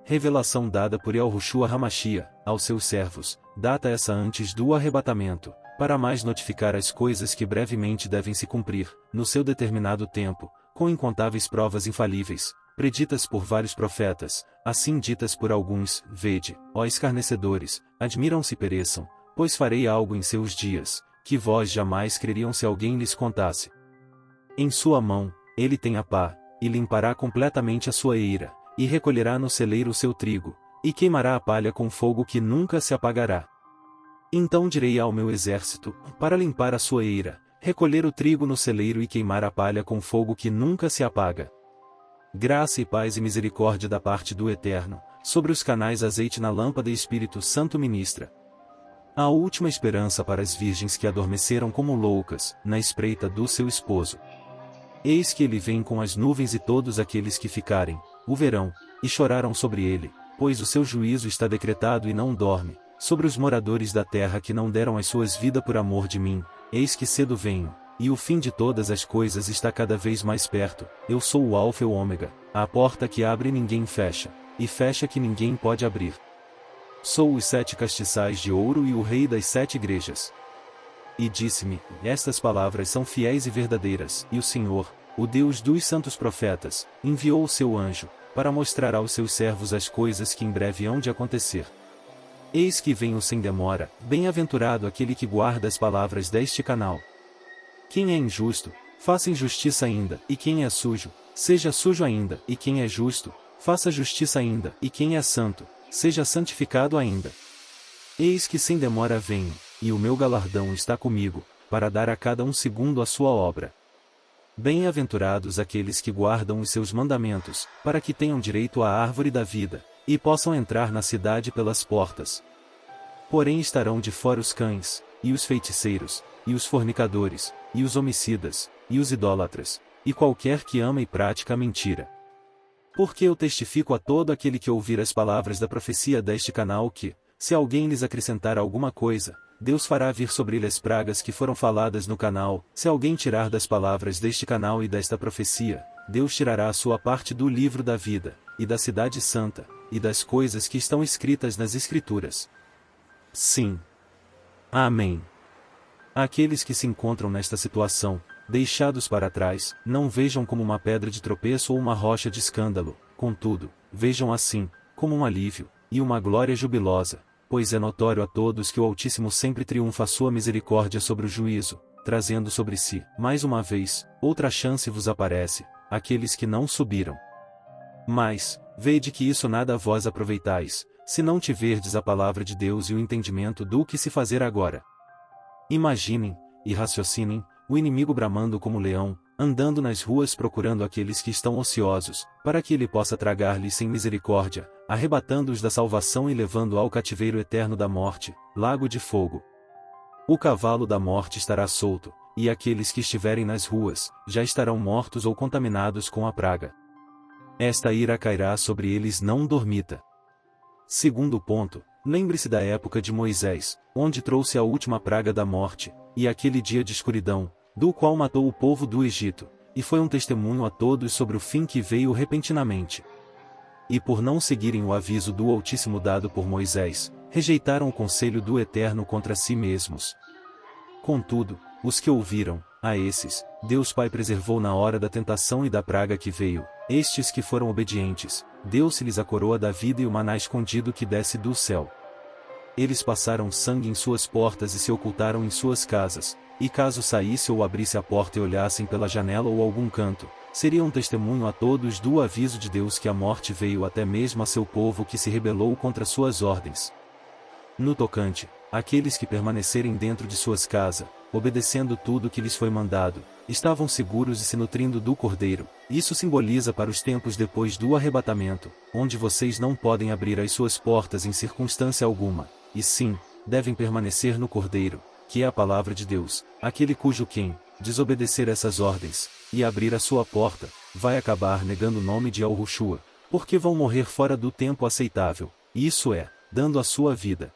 revelação dada por Yahushua Hamashia, aos seus servos, data essa antes do arrebatamento, para mais notificar as coisas que brevemente devem se cumprir, no seu determinado tempo, com incontáveis provas infalíveis, preditas por vários profetas, assim ditas por alguns: vede, ó escarnecedores, admiram-se e pereçam, pois farei algo em seus dias, que vós jamais creriam se alguém lhes contasse. Em sua mão, ele tem a pá, e limpará completamente a sua eira, e recolherá no celeiro o seu trigo, e queimará a palha com fogo que nunca se apagará. Então direi ao meu exército, para limpar a sua eira, recolher o trigo no celeiro e queimar a palha com fogo que nunca se apaga. Graça e paz e misericórdia da parte do Eterno, sobre os canais azeite na lâmpada e Espírito Santo ministra. A última esperança para as virgens que adormeceram como loucas, na espreita do seu esposo. Eis que ele vem com as nuvens e todos aqueles que ficarem, o verão, e choraram sobre ele, pois o seu juízo está decretado e não dorme, sobre os moradores da terra que não deram as suas vidas por amor de mim. Eis que cedo venho, e o fim de todas as coisas está cada vez mais perto. Eu sou o Alfa e o Ômega, a porta que abre e ninguém fecha, e fecha que ninguém pode abrir. Sou os 7 castiçais de ouro e o rei das 7 igrejas. E disse-me: estas palavras são fiéis e verdadeiras, e o Senhor, o Deus dos santos profetas, enviou o seu anjo, para mostrar aos seus servos as coisas que em breve hão de acontecer. Eis que venho sem demora, bem-aventurado aquele que guarda as palavras deste canal. Quem é injusto, faça injustiça ainda, e quem é sujo, seja sujo ainda, e quem é justo, faça justiça ainda, e quem é santo, seja santificado ainda. Eis que sem demora venho, e o meu galardão está comigo, para dar a cada um segundo a sua obra. Bem-aventurados aqueles que guardam os seus mandamentos, para que tenham direito à árvore da vida, e possam entrar na cidade pelas portas. Porém estarão de fora os cães, e os feiticeiros, e os fornicadores, e os homicidas, e os idólatras, e qualquer que ama e pratica a mentira. Porque eu testifico a todo aquele que ouvir as palavras da profecia deste canal que, se alguém lhes acrescentar alguma coisa, Deus fará vir sobre ele as pragas que foram faladas no canal. Se alguém tirar das palavras deste canal e desta profecia, Deus tirará a sua parte do livro da vida, e da cidade santa, e das coisas que estão escritas nas Escrituras. Sim. Amém. Aqueles que se encontram nesta situação, deixados para trás, não vejam como uma pedra de tropeço ou uma rocha de escândalo, contudo, vejam assim, como um alívio, e uma glória jubilosa, pois é notório a todos que o Altíssimo sempre triunfa a sua misericórdia sobre o juízo, trazendo sobre si, mais uma vez, outra chance vos aparece, aqueles que não subiram. Mas, vede que isso nada vós aproveitais, se não tiverdes a palavra de Deus e o entendimento do que se fazer agora. Imaginem, e raciocinem, o inimigo bramando como leão, andando nas ruas procurando aqueles que estão ociosos, para que ele possa tragar-lhes sem misericórdia, arrebatando-os da salvação e levando ao cativeiro eterno da morte, lago de fogo. O cavalo da morte estará solto, e aqueles que estiverem nas ruas, já estarão mortos ou contaminados com a praga. Esta ira cairá sobre eles, não dormita. Segundo ponto, lembre-se da época de Moisés, onde trouxe a última praga da morte, e aquele dia de escuridão, do qual matou o povo do Egito, e foi um testemunho a todos sobre o fim que veio repentinamente. E por não seguirem o aviso do Altíssimo dado por Moisés, rejeitaram o conselho do Eterno contra si mesmos. Contudo, os que ouviram, a esses, Deus Pai preservou na hora da tentação e da praga que veio. Estes que foram obedientes, deu-se-lhes a coroa da vida e o maná escondido que desce do céu. Eles passaram sangue em suas portas e se ocultaram em suas casas, e caso saísse ou abrisse a porta e olhassem pela janela ou algum canto, seria um testemunho a todos do aviso de Deus que a morte veio até mesmo a seu povo que se rebelou contra suas ordens. No tocante, aqueles que permanecerem dentro de suas casas, obedecendo tudo que lhes foi mandado, estavam seguros e se nutrindo do Cordeiro. Isso simboliza para os tempos depois do arrebatamento, onde vocês não podem abrir as suas portas em circunstância alguma, e sim, devem permanecer no Cordeiro, que é a palavra de Deus, aquele cujo quem desobedecer essas ordens, e abrir a sua porta, vai acabar negando o nome de Yahushua, porque vão morrer fora do tempo aceitável, isso é, dando a sua vida.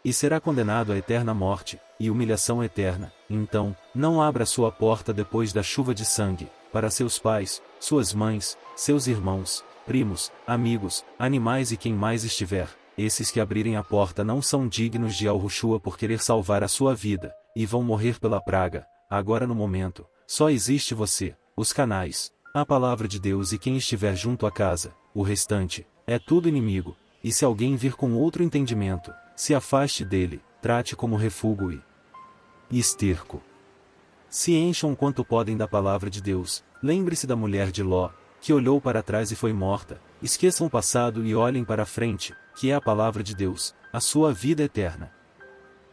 E será condenado à eterna morte, e humilhação eterna. Então, não abra sua porta depois da chuva de sangue, para seus pais, suas mães, seus irmãos, primos, amigos, animais e quem mais estiver. Esses que abrirem a porta não são dignos de Yahushua por querer salvar a sua vida, e vão morrer pela praga. Agora no momento, só existe você, os canais, a palavra de Deus e quem estiver junto à casa. O restante, é tudo inimigo, e se alguém vir com outro entendimento, se afaste dele, trate como refúgio e esterco. Se encham quanto podem da palavra de Deus. Lembre-se da mulher de Ló, que olhou para trás e foi morta. Esqueçam o passado e olhem para a frente, que é a palavra de Deus, a sua vida eterna.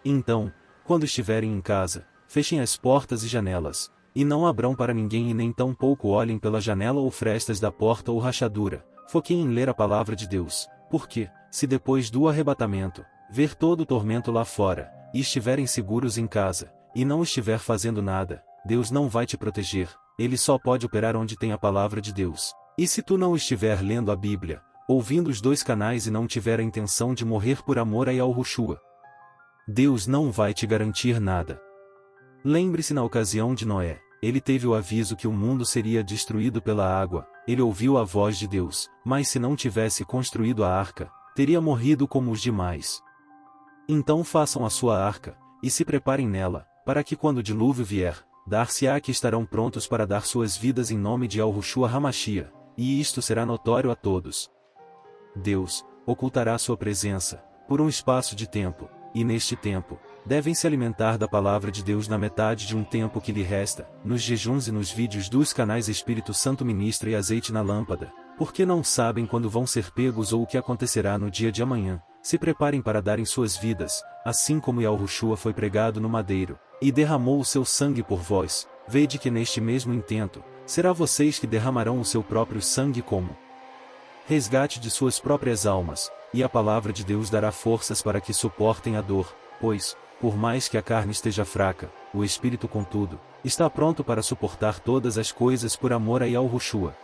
Então, quando estiverem em casa, fechem as portas e janelas, e não abram para ninguém e nem tampouco olhem pela janela ou frestas da porta ou rachadura. Foquem em ler a palavra de Deus, porque, se depois do arrebatamento, ver todo o tormento lá fora, e estiverem seguros em casa, e não estiver fazendo nada, Deus não vai te proteger, Ele só pode operar onde tem a palavra de Deus. E se tu não estiver lendo a Bíblia, ouvindo os 2 canais e não tiver a intenção de morrer por amor a Yahushua, Deus não vai te garantir nada. Lembre-se na ocasião de Noé, ele teve o aviso que o mundo seria destruído pela água, ele ouviu a voz de Deus, mas se não tivesse construído a arca, teria morrido como os demais. Então façam a sua arca, e se preparem nela, para que quando o dilúvio vier, dar-se-á que estarão prontos para dar suas vidas em nome de Yahushua Hamashia, e isto será notório a todos. Deus ocultará sua presença, por um espaço de tempo, e neste tempo, devem se alimentar da palavra de Deus na metade de um tempo que lhe resta, nos jejuns e nos vídeos dos canais Espírito Santo Ministra e Azeite na Lâmpada, porque não sabem quando vão ser pegos ou o que acontecerá no dia de amanhã. Se preparem para darem suas vidas, assim como Yahushua foi pregado no madeiro, e derramou o seu sangue por vós. Vede que neste mesmo intento, será vocês que derramarão o seu próprio sangue como resgate de suas próprias almas, e a palavra de Deus dará forças para que suportem a dor, pois, por mais que a carne esteja fraca, o espírito contudo, está pronto para suportar todas as coisas por amor a Yahushua.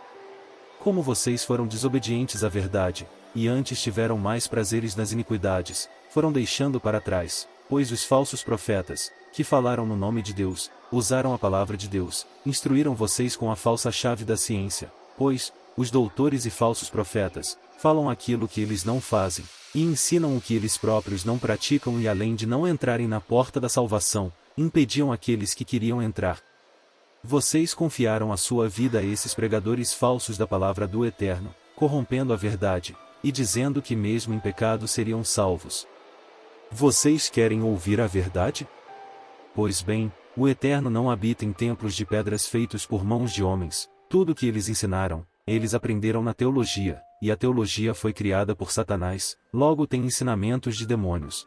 Como vocês foram desobedientes à verdade, e antes tiveram mais prazeres nas iniquidades, foram deixando para trás, pois os falsos profetas, que falaram no nome de Deus, usaram a palavra de Deus, instruíram vocês com a falsa chave da ciência, pois, os doutores e falsos profetas, falam aquilo que eles não fazem, e ensinam o que eles próprios não praticam e além de não entrarem na porta da salvação, impediam aqueles que queriam entrar. Vocês confiaram a sua vida a esses pregadores falsos da palavra do Eterno, corrompendo a verdade, e dizendo que mesmo em pecado seriam salvos. Vocês querem ouvir a verdade? Pois bem, o Eterno não habita em templos de pedras feitos por mãos de homens. Tudo o que eles ensinaram, eles aprenderam na teologia, e a teologia foi criada por Satanás, logo tem ensinamentos de demônios.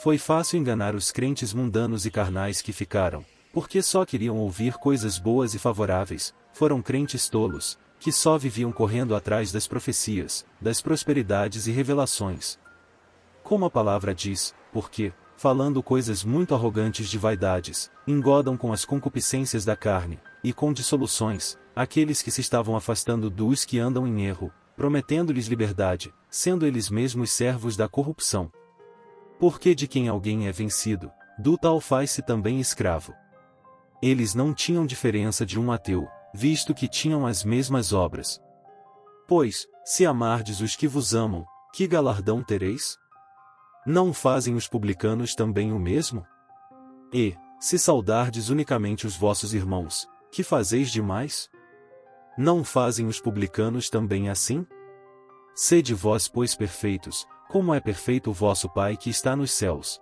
Foi fácil enganar os crentes mundanos e carnais que ficaram, porque só queriam ouvir coisas boas e favoráveis. Foram crentes tolos, que só viviam correndo atrás das profecias, das prosperidades e revelações. Como a palavra diz, porque, falando coisas muito arrogantes de vaidades, engodam com as concupiscências da carne, e com dissoluções, aqueles que se estavam afastando dos que andam em erro, prometendo-lhes liberdade, sendo eles mesmos servos da corrupção. Porque de quem alguém é vencido, do tal faz-se também escravo. Eles não tinham diferença de um ateu, visto que tinham as mesmas obras. Pois, se amardes os que vos amam, que galardão tereis? Não fazem os publicanos também o mesmo? E, se saudardes unicamente os vossos irmãos, que fazeis demais? Não fazem os publicanos também assim? Sede vós, pois, perfeitos, como é perfeito o vosso Pai que está nos céus.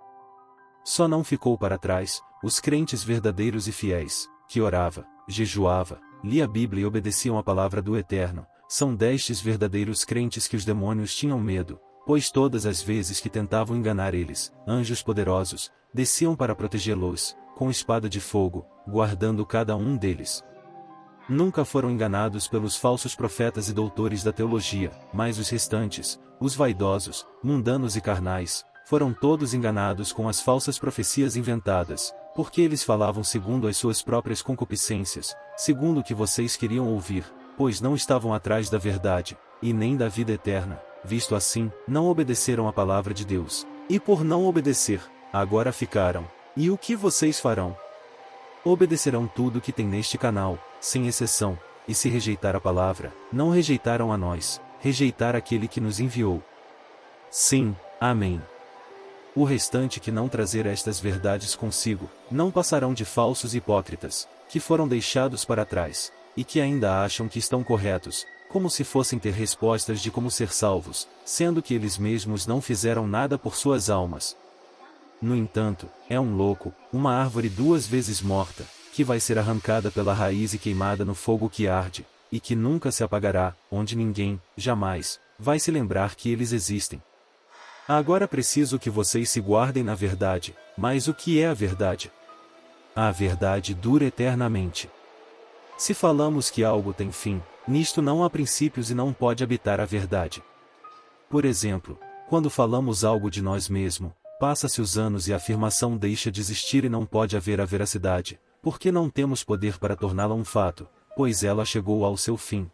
Só não ficou para trás, os crentes verdadeiros e fiéis, que orava, jejuava, lia a Bíblia e obedeciam a palavra do Eterno, são destes verdadeiros crentes que os demônios tinham medo, pois todas as vezes que tentavam enganar eles, anjos poderosos, desciam para protegê-los, com espada de fogo, guardando cada um deles. Nunca foram enganados pelos falsos profetas e doutores da teologia, mas os restantes, os vaidosos, mundanos e carnais, foram todos enganados com as falsas profecias inventadas, porque eles falavam segundo as suas próprias concupiscências, segundo o que vocês queriam ouvir, pois não estavam atrás da verdade, e nem da vida eterna. Visto assim, não obedeceram à palavra de Deus, e por não obedecer, agora ficaram. E o que vocês farão? Obedecerão tudo que tem neste canal, sem exceção, e se rejeitar a palavra, não rejeitaram a nós, rejeitar aquele que nos enviou. Sim, amém. O restante que não trazer estas verdades consigo, não passarão de falsos hipócritas, que foram deixados para trás, e que ainda acham que estão corretos, como se fossem ter respostas de como ser salvos, sendo que eles mesmos não fizeram nada por suas almas. No entanto, é um louco, uma árvore 2 vezes morta, que vai ser arrancada pela raiz e queimada no fogo que arde, e que nunca se apagará, onde ninguém, jamais, vai se lembrar que eles existem. Agora preciso que vocês se guardem na verdade, mas o que é a verdade? A verdade dura eternamente. Se falamos que algo tem fim, nisto não há princípios e não pode habitar a verdade. Por exemplo, quando falamos algo de nós mesmos, passa-se os anos e a afirmação deixa de existir e não pode haver a veracidade, porque não temos poder para torná-la um fato, pois ela chegou ao seu fim.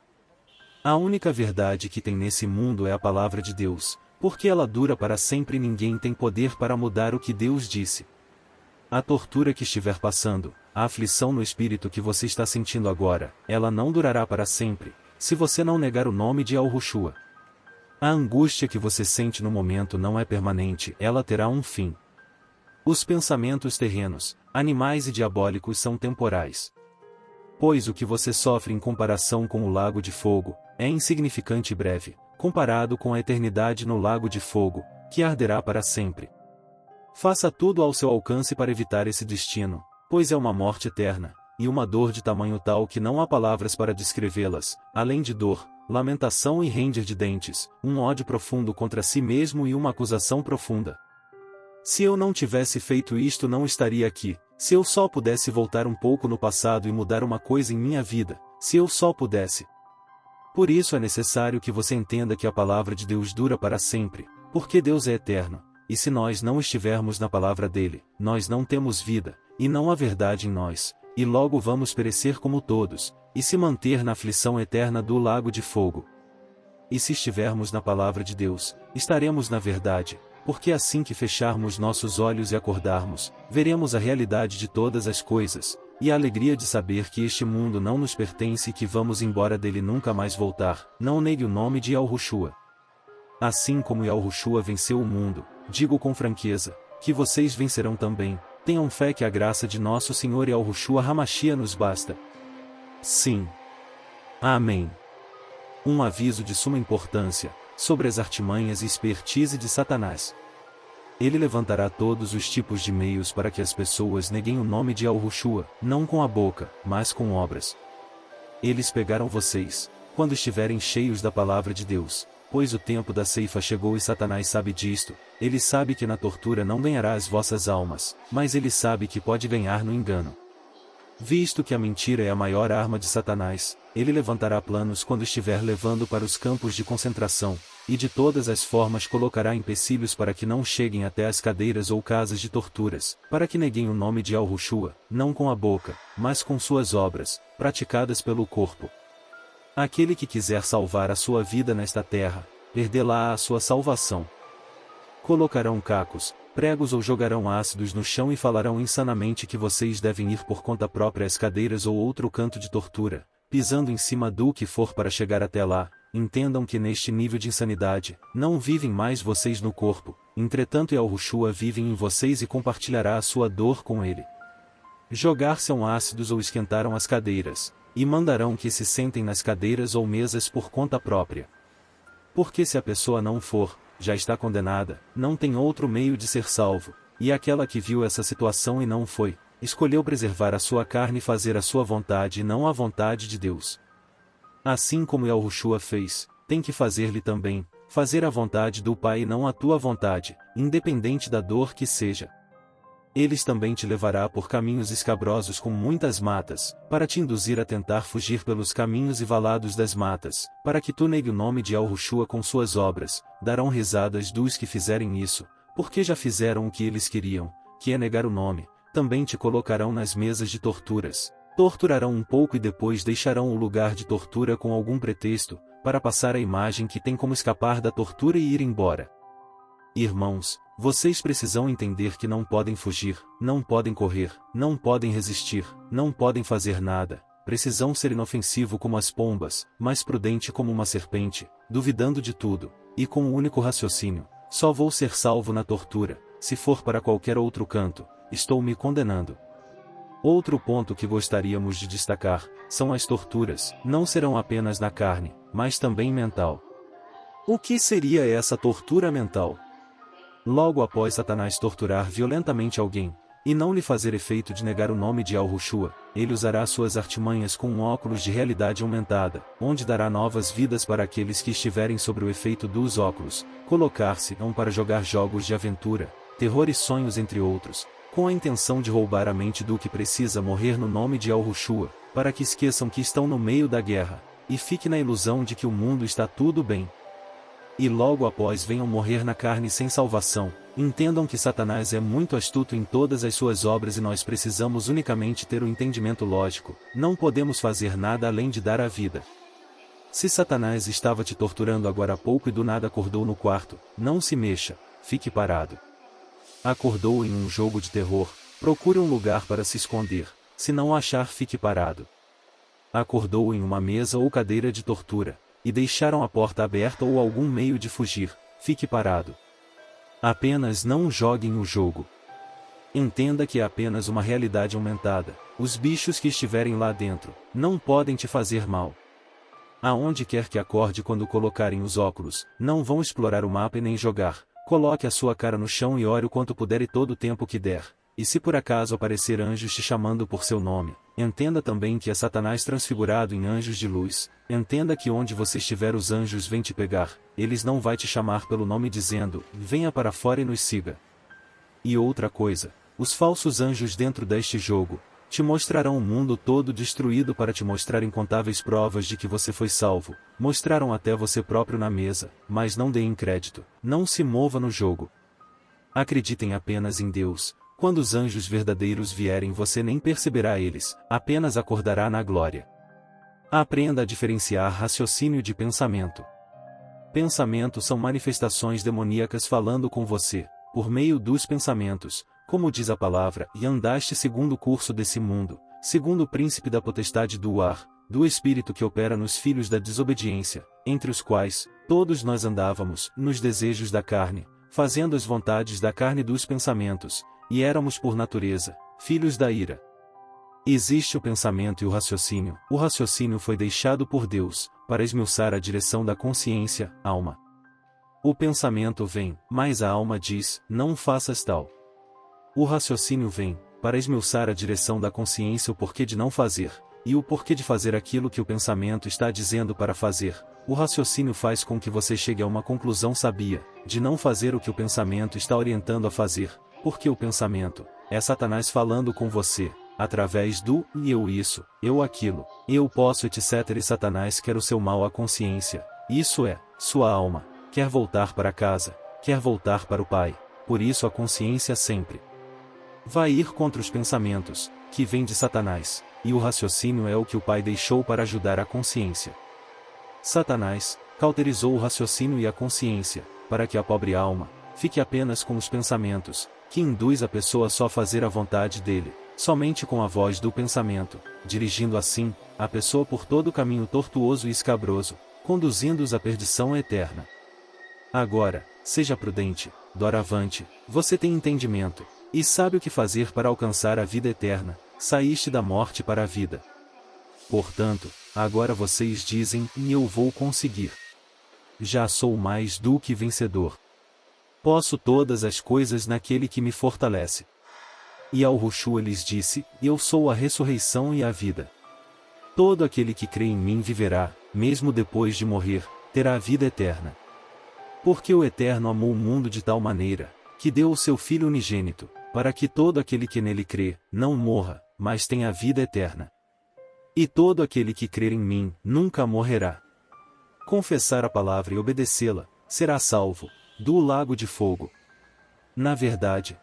A única verdade que tem nesse mundo é a palavra de Deus, porque ela dura para sempre e ninguém tem poder para mudar o que Deus disse. A tortura que estiver passando, a aflição no espírito que você está sentindo agora, ela não durará para sempre, se você não negar o nome de Yahushua. A angústia que você sente no momento não é permanente, ela terá um fim. Os pensamentos terrenos, animais e diabólicos são temporais. Pois o que você sofre em comparação com o lago de fogo, é insignificante e breve, comparado com a eternidade no lago de fogo, que arderá para sempre. Faça tudo ao seu alcance para evitar esse destino, pois é uma morte eterna, e uma dor de tamanho tal que não há palavras para descrevê-las, além de dor, lamentação e ranger de dentes, um ódio profundo contra si mesmo e uma acusação profunda. Se eu não tivesse feito isto, não estaria aqui. Se eu só pudesse voltar um pouco no passado e mudar uma coisa em minha vida, se eu só pudesse. Por isso é necessário que você entenda que a palavra de Deus dura para sempre, porque Deus é eterno, e se nós não estivermos na palavra dele, nós não temos vida, e não há verdade em nós, e logo vamos perecer como todos, e se manter na aflição eterna do lago de fogo. E se estivermos na palavra de Deus, estaremos na verdade, porque assim que fecharmos nossos olhos e acordarmos, veremos a realidade de todas as coisas, e a alegria de saber que este mundo não nos pertence e que vamos embora dele nunca mais voltar. Não negue o nome de Yahushua. Assim como Yahushua venceu o mundo, digo com franqueza, que vocês vencerão também. Tenham fé que a graça de nosso Senhor Yahushua Hamashia nos basta. Sim. Amém. Um aviso de suma importância, sobre as artimanhas e expertise de Satanás. Ele levantará todos os tipos de meios para que as pessoas neguem o nome de Yahushua, não com a boca, mas com obras. Eles pegaram vocês, quando estiverem cheios da palavra de Deus, pois o tempo da ceifa chegou e Satanás sabe disto. Ele sabe que na tortura não ganhará as vossas almas, mas ele sabe que pode ganhar no engano. Visto que a mentira é a maior arma de Satanás, ele levantará planos quando estiver levando para os campos de concentração, e de todas as formas colocará empecilhos para que não cheguem até as cadeiras ou casas de torturas, para que neguem o nome de Yahushua, não com a boca, mas com suas obras, praticadas pelo corpo. Aquele que quiser salvar a sua vida nesta terra, perdê-la a sua salvação. Colocarão cacos, pregos ou jogarão ácidos no chão e falarão insanamente que vocês devem ir por conta própria às cadeiras ou outro canto de tortura, pisando em cima do que for para chegar até lá. Entendam que neste nível de insanidade, não vivem mais vocês no corpo, entretanto Yahushua vive em vocês e compartilhará a sua dor com ele. Jogar-se-ão ácidos ou esquentaram as cadeiras, e mandarão que se sentem nas cadeiras ou mesas por conta própria. Porque se a pessoa não for, já está condenada, não tem outro meio de ser salvo, e aquela que viu essa situação e não foi, escolheu preservar a sua carne e fazer a sua vontade e não a vontade de Deus. Assim como Yahushua fez, tem que fazer-lhe também, fazer a vontade do Pai e não a tua vontade, independente da dor que seja. Eles também te levará por caminhos escabrosos com muitas matas, para te induzir a tentar fugir pelos caminhos e valados das matas, para que tu negue o nome de Yahushua com suas obras. Darão risadas dos que fizerem isso, porque já fizeram o que eles queriam, que é negar o nome. Também te colocarão nas mesas de torturas. Torturarão um pouco e depois deixarão o lugar de tortura com algum pretexto, para passar a imagem que tem como escapar da tortura e ir embora. Irmãos, vocês precisam entender que não podem fugir, não podem correr, não podem resistir, não podem fazer nada, precisam ser inofensivo como as pombas, mas prudente como uma serpente, duvidando de tudo, e com um único raciocínio: só vou ser salvo na tortura, se for para qualquer outro canto, estou me condenando. Outro ponto que gostaríamos de destacar, são as torturas, não serão apenas na carne, mas também mental. O que seria essa tortura mental? Logo após Satanás torturar violentamente alguém, e não lhe fazer efeito de negar o nome de Yahushua, ele usará suas artimanhas com um óculos de realidade aumentada, onde dará novas vidas para aqueles que estiverem sobre o efeito dos óculos, colocar-se não para jogar jogos de aventura, terror e sonhos entre outros, com a intenção de roubar a mente do que precisa morrer no nome de Yahushua, para que esqueçam que estão no meio da guerra, e fique na ilusão de que o mundo está tudo bem. E logo após venham morrer na carne sem salvação, entendam que Satanás é muito astuto em todas as suas obras e nós precisamos unicamente ter o entendimento lógico, não podemos fazer nada além de dar a vida. Se Satanás estava te torturando agora há pouco e do nada acordou no quarto, não se mexa, fique parado. Acordou em um jogo de terror, procure um lugar para se esconder, se não achar fique parado. Acordou em uma mesa ou cadeira de tortura, e deixaram a porta aberta ou algum meio de fugir, fique parado. Apenas não joguem o jogo. Entenda que é apenas uma realidade aumentada, os bichos que estiverem lá dentro, não podem te fazer mal. Aonde quer que acorde quando colocarem os óculos, não vão explorar o mapa e nem jogar. Coloque a sua cara no chão e ore o quanto puder e todo o tempo que der. E se por acaso aparecer anjos te chamando por seu nome, entenda também que é Satanás transfigurado em anjos de luz. Entenda que onde você estiver os anjos vêm te pegar, eles não vai te chamar pelo nome dizendo: venha para fora e nos siga. E outra coisa, os falsos anjos dentro deste jogo, te mostrarão o mundo todo destruído para te mostrar incontáveis provas de que você foi salvo, mostraram até você próprio na mesa, mas não deem crédito, não se mova no jogo. Acreditem apenas em Deus. Quando os anjos verdadeiros vierem você nem perceberá eles, apenas acordará na glória. Aprenda a diferenciar raciocínio de pensamento. Pensamentos são manifestações demoníacas falando com você, por meio dos pensamentos, como diz a palavra, e andaste segundo o curso desse mundo, segundo o príncipe da potestade do ar, do espírito que opera nos filhos da desobediência, entre os quais, todos nós andávamos, nos desejos da carne, fazendo as vontades da carne e dos pensamentos, e éramos por natureza, filhos da ira. Existe o pensamento e o raciocínio. O raciocínio foi deixado por Deus, para esmiuçar a direção da consciência, alma. O pensamento vem, mas a alma diz, não faças tal. O raciocínio vem, para esmiuçar a direção da consciência o porquê de não fazer, e o porquê de fazer aquilo que o pensamento está dizendo para fazer. O raciocínio faz com que você chegue a uma conclusão sabia, de não fazer o que o pensamento está orientando a fazer, porque o pensamento é Satanás falando com você, através do eu isso, eu aquilo, eu posso etc. E Satanás quer o seu mal à consciência, isso é, sua alma, quer voltar para casa, quer voltar para o Pai, por isso a consciência sempre vai ir contra os pensamentos, que vêm de Satanás, e o raciocínio é o que o Pai deixou para ajudar a consciência. Satanás cauterizou o raciocínio e a consciência, para que a pobre alma fique apenas com os pensamentos, que induz a pessoa só a fazer a vontade dele, somente com a voz do pensamento, dirigindo assim a pessoa por todo o caminho tortuoso e escabroso, conduzindo-os à perdição eterna. Agora, seja prudente, doravante, você tem entendimento, e sabe o que fazer para alcançar a vida eterna, saíste da morte para a vida. Portanto, agora vocês dizem, e eu vou conseguir. Já sou mais do que vencedor. Posso todas as coisas naquele que me fortalece. E Yahushua lhes disse, eu sou a ressurreição e a vida. Todo aquele que crê em mim viverá, mesmo depois de morrer, terá a vida eterna. Porque o Eterno amou o mundo de tal maneira, que deu o seu Filho unigênito, para que todo aquele que nele crê, não morra, mas tenha a vida eterna. E todo aquele que crer em mim, nunca morrerá. Confessar a palavra e obedecê-la, será salvo do lago de fogo. Na verdade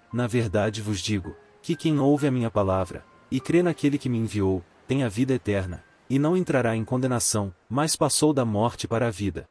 vos digo, que quem ouve a minha palavra, e crê naquele que me enviou, tem a vida eterna, e não entrará em condenação, mas passou da morte para a vida.